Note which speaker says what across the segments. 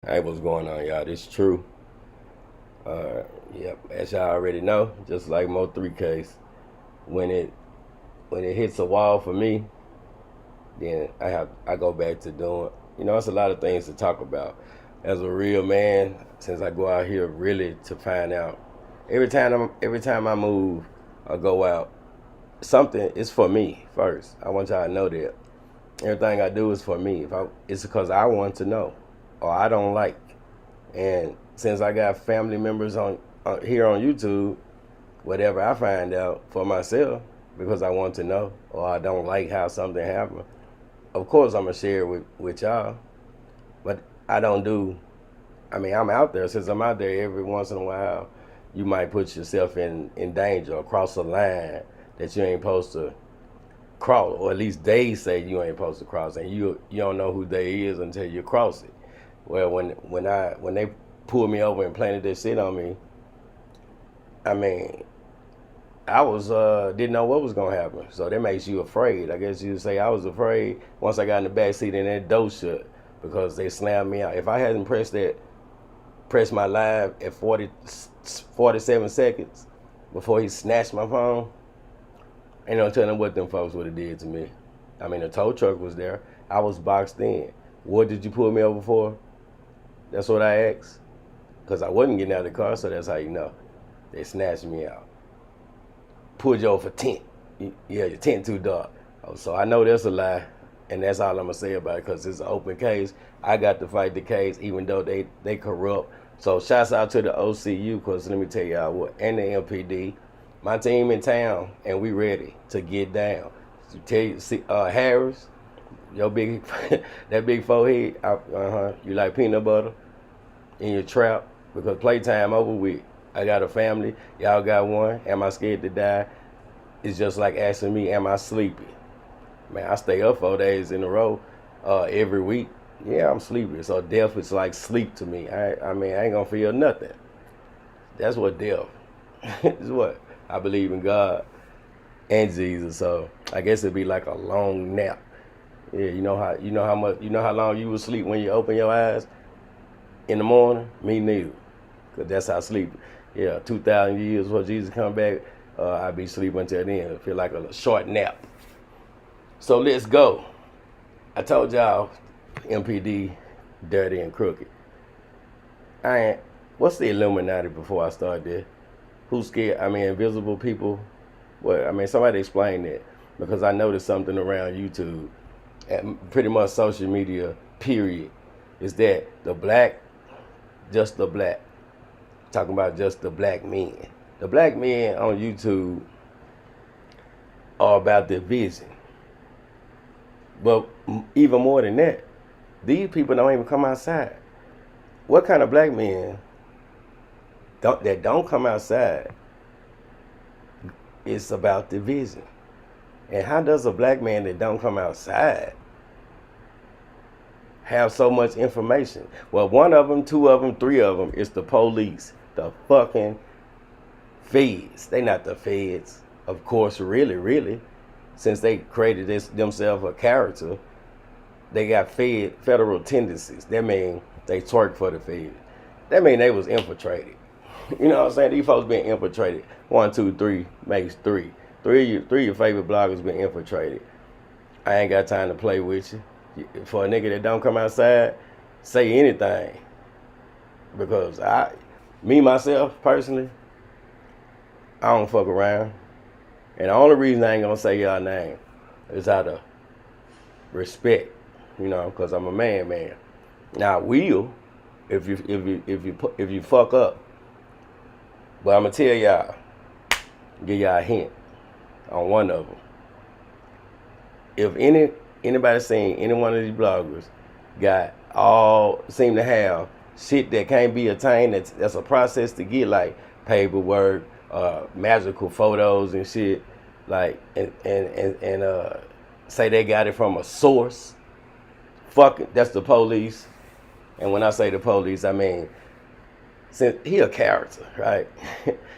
Speaker 1: Hey, what's going on, y'all? This is true. Yep, as y'all already know, just like Mo 3 case, when it when it hits a wall for me, then I go back to doing. It's a lot of things to talk about. As a real man, since I go out here really to find out every time I move or go out, something is for me first. I want y'all to know that everything I do is for me. It's because I want to know or I don't like. And since I got family members on here on YouTube, whatever I find out for myself because I want to know or I don't like how something happened, of course I'm gonna share it with y'all. But I don't do. I mean, I'm out there. Since I'm out there, every once in a while, you might put yourself in danger or cross a line that you ain't supposed to cross, or at least they say you ain't supposed to cross, and you don't know who they is until you cross it. Well, when they pulled me over and planted that shit on me, I mean, I was didn't know what was gonna happen. So that makes you afraid. I guess you'd say I was afraid once I got in the back seat and that door shut because they slammed me out. If I hadn't pressed my live at 47 seconds before he snatched my phone, ain't no telling what them folks would have did to me. I mean, the tow truck was there. I was boxed in. What did you pull me over for? That's what I asked. Because I wasn't getting out of the car, so that's how you know. They snatched me out. Pulled you over for tint. Yeah, your tint too dark. Oh, so I know that's a lie, and that's all I'm gonna say about it. Because it's an open case. I got to fight the case, even though they corrupt. So shouts out to the OCU, because let me tell y'all what, and the MPD, my team in town, and we ready to get down. To tell you, see, Harris, your big, that big forehead, you like peanut butter in your trap because playtime over with. I got a family, y'all got one. Am I scared to die? It's just like asking me, am I sleepy? Man, I stay up 4 days in a row every week. Yeah, I'm sleepy. So death is like sleep to me. I mean, I ain't gonna feel nothing. That's what death is. What I believe in God and Jesus. So I guess it'd be like a long nap. Yeah, you know how long you would sleep when you open your eyes in the morning. Me neither, cause that's how sleep. Yeah, 2,000 years before Jesus come back, I be sleeping until then. It feel like a short nap. So let's go. I told y'all, MPD, dirty and crooked. I ain't. What's the Illuminati before I start there? Who's scared? I mean, invisible people. What? I mean, somebody explain that because I noticed something around YouTube and pretty much social media. Period. Is that the black, just the black? Talking about just the black men. The black men on YouTube are about their vision. But even more than that, these people don't even come outside. What kind of black men that don't come outside is about the vision? And how does a black man that don't come outside have so much information? Well, one of them, two of them, three of them is the police, the fucking feds. They not the feds, of course, really, since they created themselves a character. They got federal tendencies. That mean they twerk for the feds. That mean they was infiltrated. You know what I'm saying? These folks been infiltrated. One, two, three makes three. Three of your favorite bloggers been infiltrated. I ain't got time to play with you. For a nigga that don't come outside, say anything. Because myself, personally, I don't fuck around. And the only reason I ain't gonna say y'all name is out of respect, because I'm a man. Now I will if you fuck up. But I'm gonna tell y'all, give y'all a hint on one of them. If anybody seen any one of these bloggers seem to have shit that can't be attained, that's a process to get, like paperwork, magical photos and shit, like and say they got it from a source. Fuck it, that's the police. And when I say the police, I mean, since he a character, right?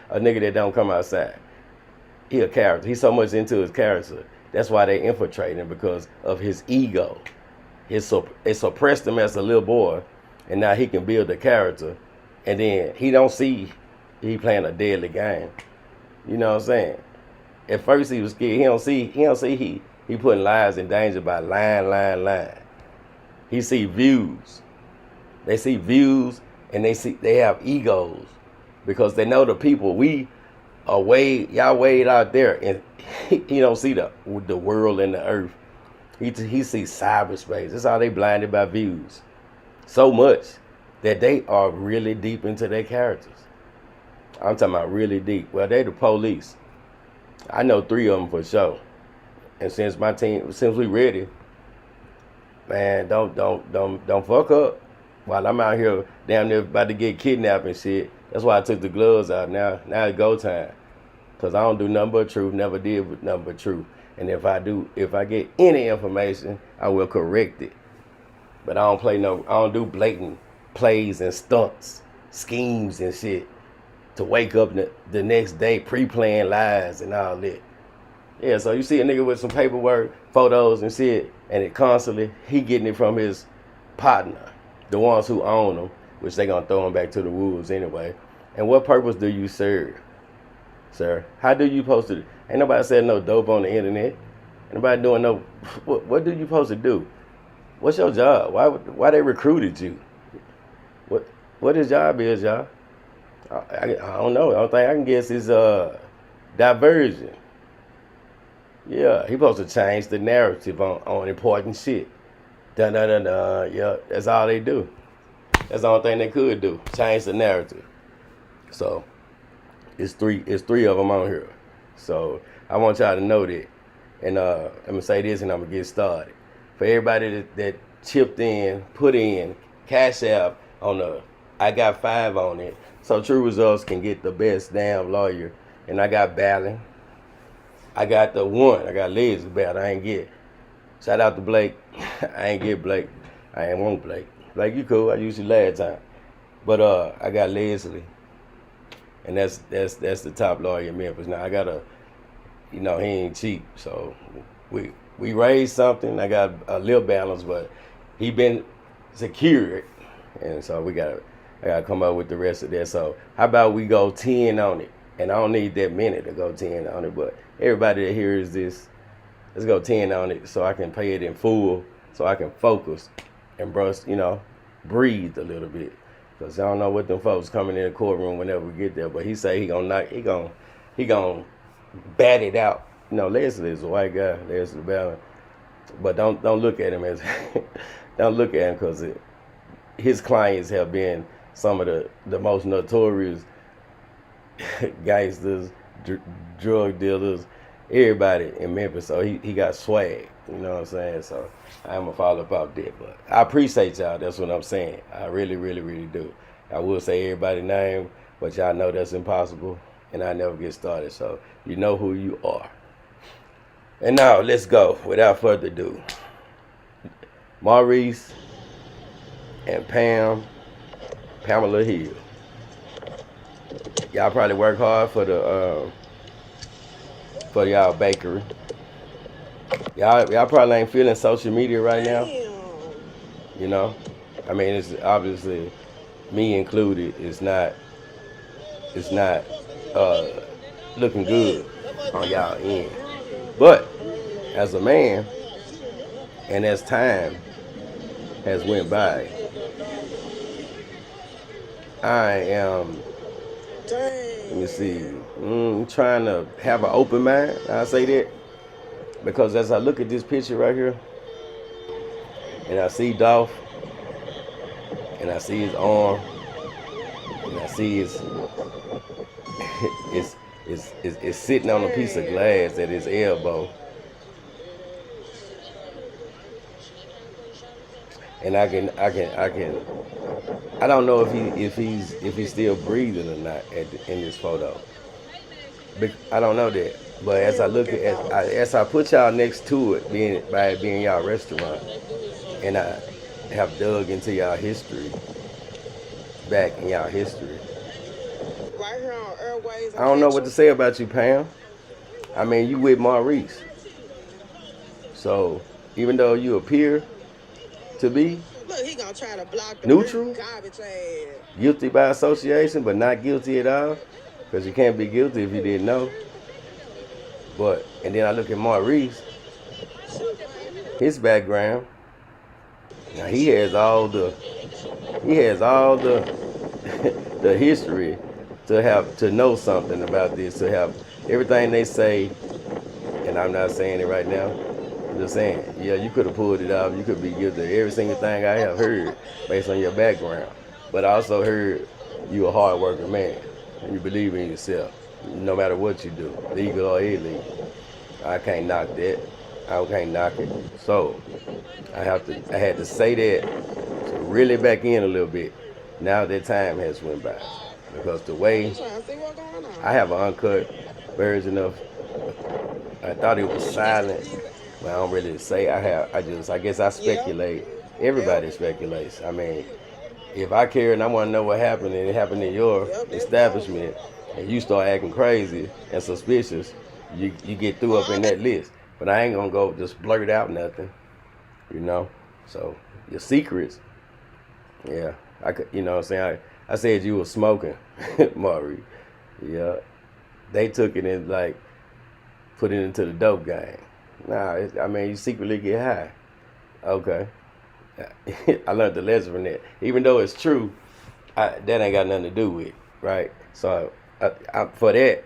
Speaker 1: A nigga that don't come outside. He a character. He's so much into his character. That's why they infiltrate him, because of his ego. It suppressed him as a little boy, and now he can build a character, and then he don't see he playing a deadly game. You know what I'm saying? At first he was scared. He putting lives in danger by lying. He see views. They see views, and they have egos because they know the people we are y'all way out there, and he don't see the world and the earth. He sees cyberspace. That's how they blinded by views. So much that they are really deep into their characters. I'm talking about really deep. Well, they the police. I know 3 of them for sure. And since we ready, man, don't fuck up. While I'm out here damn near about to get kidnapped and shit. That's why I took the gloves out. Now it's go time. Cause I don't do nothing but truth. Never did nothing but truth. And if I get any information, I will correct it. But I don't do blatant plays and stunts, schemes and shit to wake up the next day pre-playing lies and all that. Yeah, so you see a nigga with some paperwork, photos and shit, and it constantly, he getting it from his partner, the ones who own them, which they gonna throw him back to the wolves anyway. And what purpose do you serve, sir? How do you supposed to, ain't nobody said no dope on the internet. Ain't nobody doing no, what do you supposed to do? What's your job? Why they recruited you? What his job is, y'all? I don't know. The only thing I can guess is diversion. Yeah, he supposed to change the narrative on important shit. Dun dun dun dun. Yeah, that's all they do. That's the only thing they could do. Change the narrative. So it's three of them on here. So I want y'all to know that. And I'm gonna say this, and I'm gonna get started. For everybody that chipped in, put in Cash App on the I got 5 on it, so True Results can get the best damn lawyer. And I got Ballin. I got the one. I got Leslie Ballin. I ain't get. Shout out to Blake. I ain't get Blake. I ain't want Blake. Blake, you cool. I used you last time. But I got Leslie. And that's the top lawyer in Memphis. Now I got he ain't cheap. So we raised something. I got a little balance, but he been secured. And so I gotta come up with the rest of that. So how about we go 10 on it? And I don't need that many to go 10 on it, but everybody that hears this, let's go 10 on it so I can pay it in full, so I can focus and breathe a little bit. Cause I don't know what them folks coming in the courtroom whenever we get there, but he say he gonna bat it out. Leslie is a white guy, Leslie Ballin, but don't look at him as don't look at him because his clients have been some of the most notorious gangsters, drug dealers, everybody in Memphis. So he got swag, you know what I'm saying? So I'm going to follow up off that. But I appreciate y'all. That's what I'm saying. I really, really, really do. I will say everybody's name, but y'all know that's impossible, and I never get started. So you know who you are. And now let's go without further ado. Maurice and Pamela Hill. Y'all probably work hard for y'all bakery. Y'all probably ain't feeling social media right now. I mean, it's obviously me included. It's not looking good on y'all end. But as a man, and as time has went by, I am, let me see, trying to have an open mind. I say that because as I look at this picture right here, and I see Dolph, and I see his arm, and I see it's sitting on a piece of glass at his elbow, and I don't know if he's still breathing or not in this photo. I don't know that. But as I look as I put y'all next to it, being y'all restaurant, and I have dug into y'all history, back in y'all history, I don't know what to say about you, Pam. I mean, you with Maurice. So even though you appear to be,
Speaker 2: Look, he gonna try to block the
Speaker 1: Neutral,
Speaker 2: garbage ass.
Speaker 1: guilty by association, but not guilty at all. Because you can't be guilty if you didn't know. But, and then I look at Maurice, his background. Now he has all the the history to know something about this, to have everything they say, and I'm not saying it right now. I'm just saying, yeah, you could have pulled it off. You could be guilty of every single thing I have heard based on your background. But I also heard you a hard working man. And you believe in yourself, no matter what you do, legal or illegal. I can't knock that. I can't knock it. So I had to say that to really back in a little bit. Now that time has went by. Because the way I have an uncut version of, I thought it was silent. Well, I don't really say I guess I speculate. Everybody speculates. I mean, if I care and I want to know what happened and it happened in your establishment and you start acting crazy and suspicious, you get threw up in that list. But I ain't gonna go just blurt out nothing, you know. So your secrets, yeah, I could, you know what I'm saying. I said you was smoking, Maury. Yeah, they took it and like put it into the dope game. Nah, I mean you secretly get high. Okay, I learned the lesson from that. Even though it's true, that ain't got nothing to do with it, right? So for that,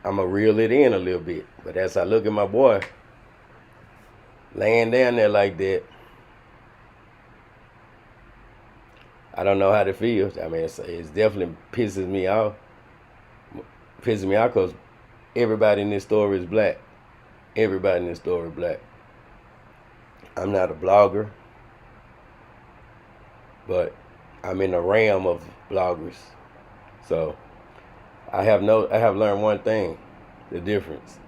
Speaker 1: I'ma reel it in a little bit. But as I look at my boy laying down there like that, I don't know how to feel. I mean, it's definitely pisses me off. Pisses me off because everybody in this story is black. Everybody in this story is black. I'm not a blogger, but I'm in the realm of bloggers. So I have learned one thing, the difference.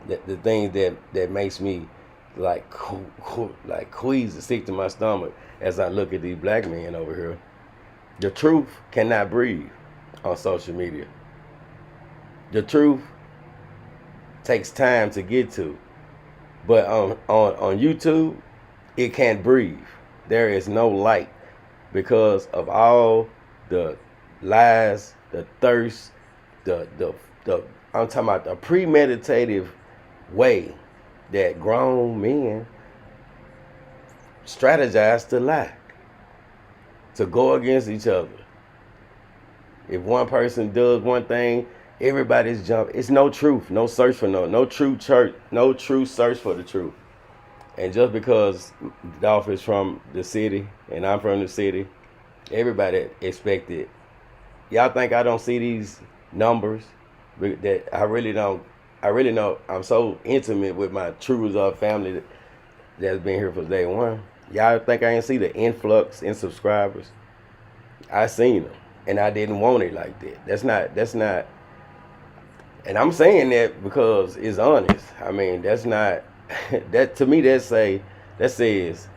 Speaker 1: The thing that makes me like queasy, sick to my stomach as I look at these black men over here. The truth cannot breathe on social media. The truth takes time to get to. But on YouTube, it can't breathe. There is no light because of all the lies, the thirst, the I'm talking about the premeditative way that grown men strategize to lie, to go against each other. If one person does one thing, everybody's jumping. It's no truth, no search for no true church, no true search for the truth. And just because Dolph is from the city and I'm from the city, everybody expected. Y'all think I don't see these numbers? That I really don't. I really know I'm so intimate with my true result family that's been here for day one. Y'all think I ain't see the influx in subscribers? I seen them, and I didn't want it like that. That's not. And I'm saying that because it's honest. I mean, that's not. That to me, that says,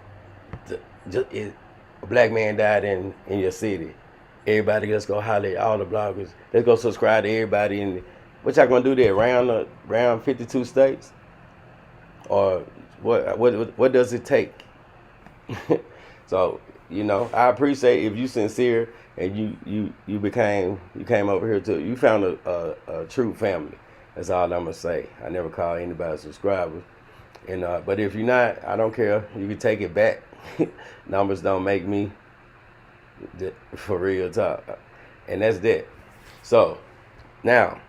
Speaker 1: a black man died in your city. Everybody, let's go holler at all the bloggers. Let's go subscribe to everybody. And what y'all gonna do there? Round 52 states, or what does it take? So you know, I appreciate if you sincere and you came over here to you found a true family. That's all I'm gonna say. I never call anybody subscribers. And but if you're not, I don't care. You can take it back. Numbers don't make me, for real talk. And that's that. So now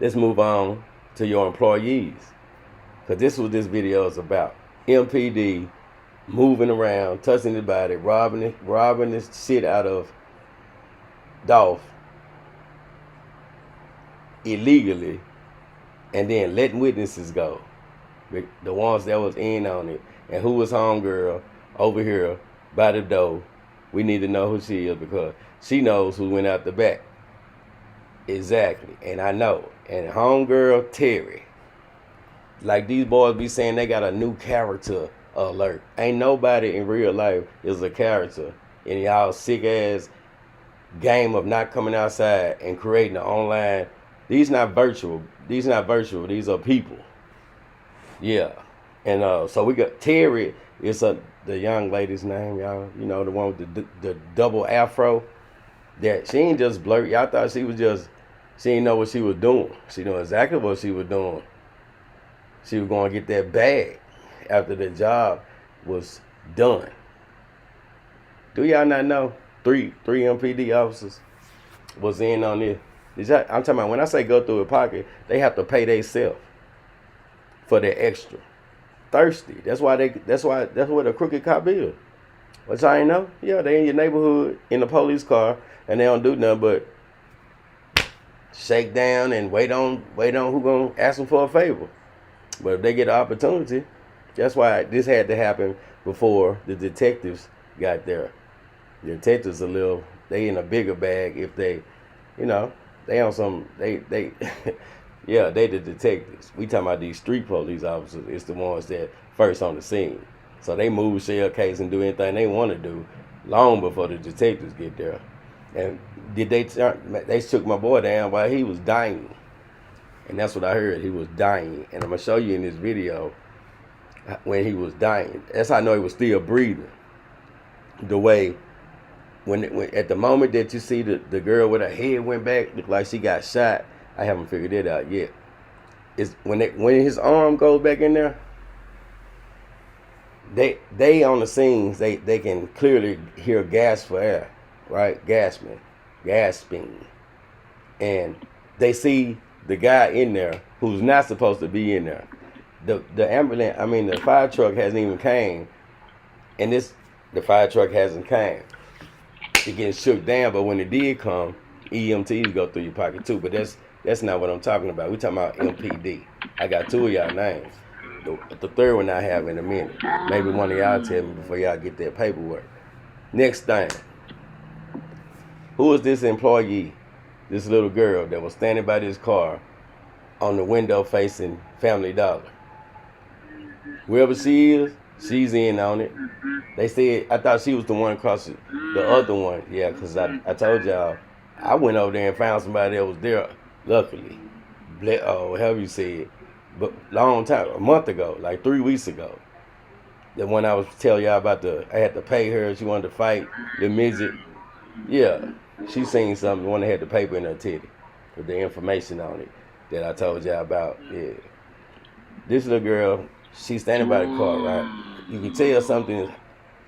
Speaker 1: let's move on to your employees, because this is what this video is about. MPD moving around, touching his body, robbing the shit out of Dolph illegally, and then letting witnesses go. The ones that was in on it. And who was homegirl over here by the door. We need to know who she is because she knows who went out the back. Exactly. And I know. And homegirl Terry. Like these boys be saying they got a new character alert. Ain't nobody in real life is a character in y'all sick ass game of not coming outside and creating an online. These not virtual. These are people. Yeah. And so we got Terry is the young lady's name, y'all? You know, the one with the double afro. That she ain't just blurt. Y'all thought she was just, she didn't know what she was doing. She knew exactly what she was doing. She was going to get that bag after the job was done. Do y'all not know? Three MPD officers was in on this. I'm talking about when I say go through a pocket, they have to pay themselves for the extra. Thirsty. That's what a crooked cop is. Which I ain't know. Yeah, they in your neighborhood in a police car and they don't do nothing but shake down and wait on who gonna ask them for a favor. But if they get an opportunity, that's why this had to happen before the detectives got there. The detectives they in a bigger bag if they, you know, they on some they yeah, they the detectives. We talking about these street police officers. It's the ones that first on the scene. So they move shell case and do anything they want to do long before the detectives get there. And they took my boy down while he was dying. And that's what I heard. He was dying. And I'm going to show you in this video when he was dying. That's how I know he was still breathing. The way, when at the moment that you see the girl with her head went back, looked like she got shot. I haven't figured it out yet. It's when his arm goes back in there, they on the scenes, they can clearly hear gas for air, right? Gasping. And they see the guy in there who's not supposed to be in there. The ambulance, the fire truck hasn't even came, and the fire truck hasn't came. It getting shook down, but when it did come, EMTs go through your pocket too. But that's not what I'm talking about. We talking about MPD. I got two of y'all names. The third one I have in a minute. Maybe one of y'all tell me before y'all get that paperwork. Next thing. Who is this employee, this little girl that was standing by this car on the window facing Family Dollar? Whoever she is, she's in on it. They said, I thought she was the one across the other one. Yeah, because I told y'all, I went over there and found somebody that was there, luckily. However you say it. But long time, a month ago, like 3 weeks ago. The one I was telling y'all about I had to pay her, she wanted to fight the midget. Yeah, she seen something, the one that had the paper in her titty with the information on it that I told y'all about. Yeah. This little girl, she's standing by the car, right? You can tell something,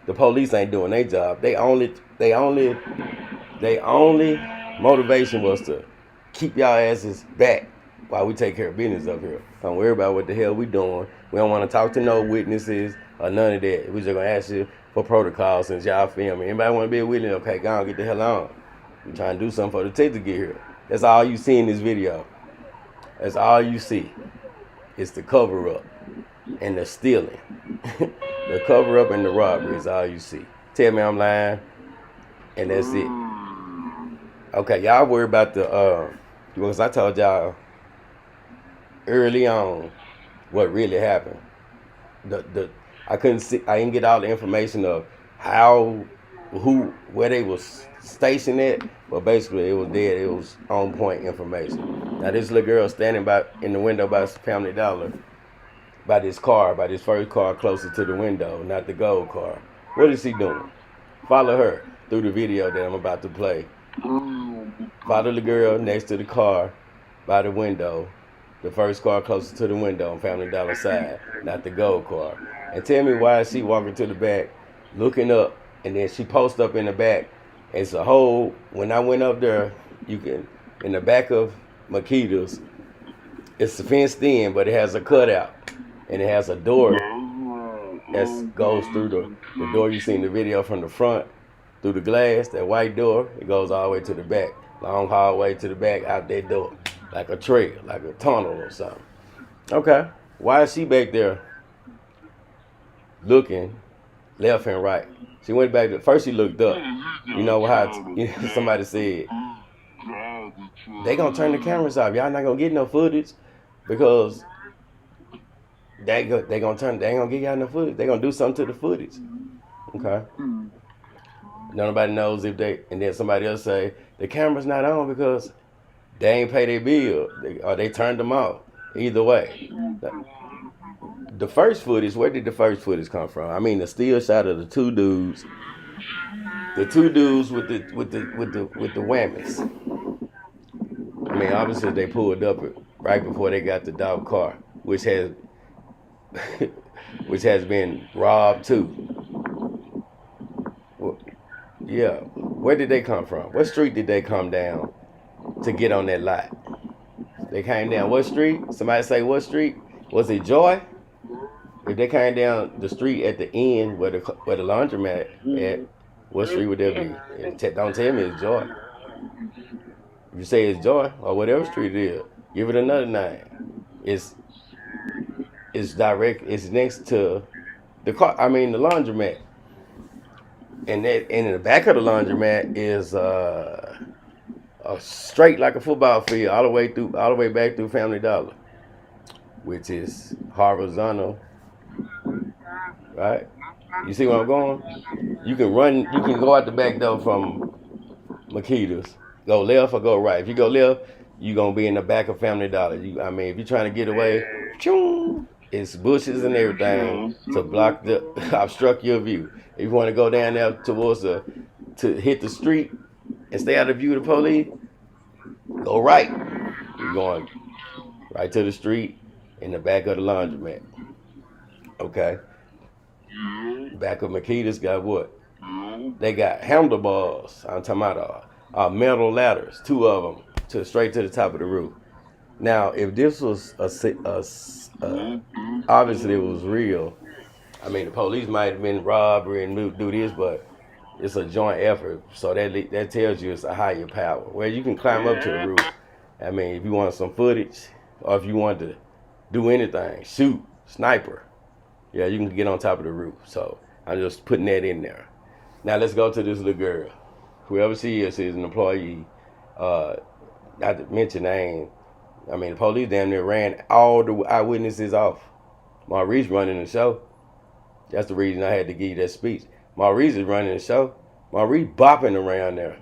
Speaker 1: the police ain't doing their job. They only motivation was to keep y'all asses back while we take care of business up here. Don't worry about what the hell we doing. We don't want to talk to no witnesses or none of that. We just gonna ask you for protocol since y'all filming. Anybody want to be a witness? Okay, go on, get the hell on. We trying to do something for the tape to get here. That's all you see in this video. That's all you see. It's the cover up and the stealing. The cover up and the robbery is all you see. Tell me I'm lying, and that's it. Okay, y'all worry about because I told y'all early on what really happened. I didn't get all the information of how, where they was stationed at, but basically it was dead. It was on point information. Now this little girl standing in the window by Family Dollar, by this first car closer to the window, not the gold car. What is he doing? Follow her through the video that I'm about to play. Follow the girl next to the car by the window, the first car closer to the window on Family Dollar side, not the gold car. And tell me why is she walking to the back, looking up, and then she posts up in the back. It's a whole, when I went up there, you can, in the back of Makeda'S, it's fenced in, but it has a cutout. And it has a door that goes through the door you see in the video from the front, through the glass, that white door, it goes all the way to the back. Long hallway to the back, out that door. Like a trail, like a tunnel or something. Okay, why is she back there looking left and right? She went back, first she looked up. You know how somebody said, they gonna turn the cameras off. Y'all not gonna get no footage because they ain't gonna get y'all no footage. They gonna do something to the footage. Okay. Nobody knows if and then somebody else say, the camera's not on because they ain't pay their bill or they turned them off. Either way. the first footage, where did the first footage come from? I mean, the still shot of the two dudes with the whammies. I mean, obviously they pulled up right before they got the Dolph car, which has which has been robbed too. Well, yeah, where did they come from? What street did they come down to get on that lot? They came down what street? Somebody say what street? Was it Joy? If they came down the street at the end where the laundromat at, what street would that be? Don't tell me it's Joy. If you say it's Joy or whatever street it is, give it another name. It's direct. It's next to the car. I mean the laundromat, and in the back of the laundromat is a straight like a football field all the way back through Family Dollar, which is horizontal. Right? You see where I'm going? You can go out the back door from Makeda'S. Go left or go right. If you go left, you're going to be in the back of Family Dollar. I mean, if you're trying to get away, it's bushes and everything to obstruct your view. If you want to go down there to hit the street and stay out of view of the police, go right. You're going right to the street in the back of the laundromat. Okay? Back of Makeda'S got what? They got handlebars. I'm talking about metal ladders, 2 of them, straight to the top of the roof. Now, if this was obviously it was real. I mean, the police might have been robbery and do this, but it's a joint effort. So that tells you it's a higher power. Where you can climb up to the roof. I mean, if you want some footage, or if you want to do anything, shoot, sniper. Yeah, you can get on top of the roof. So I'm just putting that in there. Now let's go to this little girl. Whoever she is, she's an employee. Not to mention name. I mean, the police damn near ran all the eyewitnesses off. Maurice running the show. That's the reason I had to give you that speech. Maurice is running the show. Maurice bopping around there.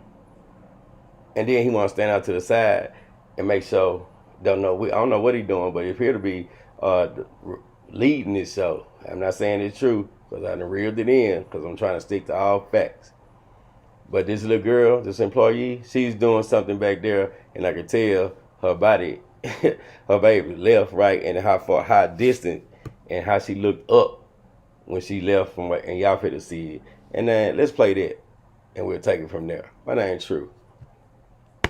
Speaker 1: And then he want to stand out to the side and make sure, I don't know what he's doing, but he appear to be leading this show. I'm not saying it's true because I done reeled it in because I'm trying to stick to all facts. But this little girl, this employee, she's doing something back there, and I can tell her body, her baby left, right, and how distant, and how she looked up when she left from, and y'all fit to see it. And then let's play that, and we'll take it from there. My name's True.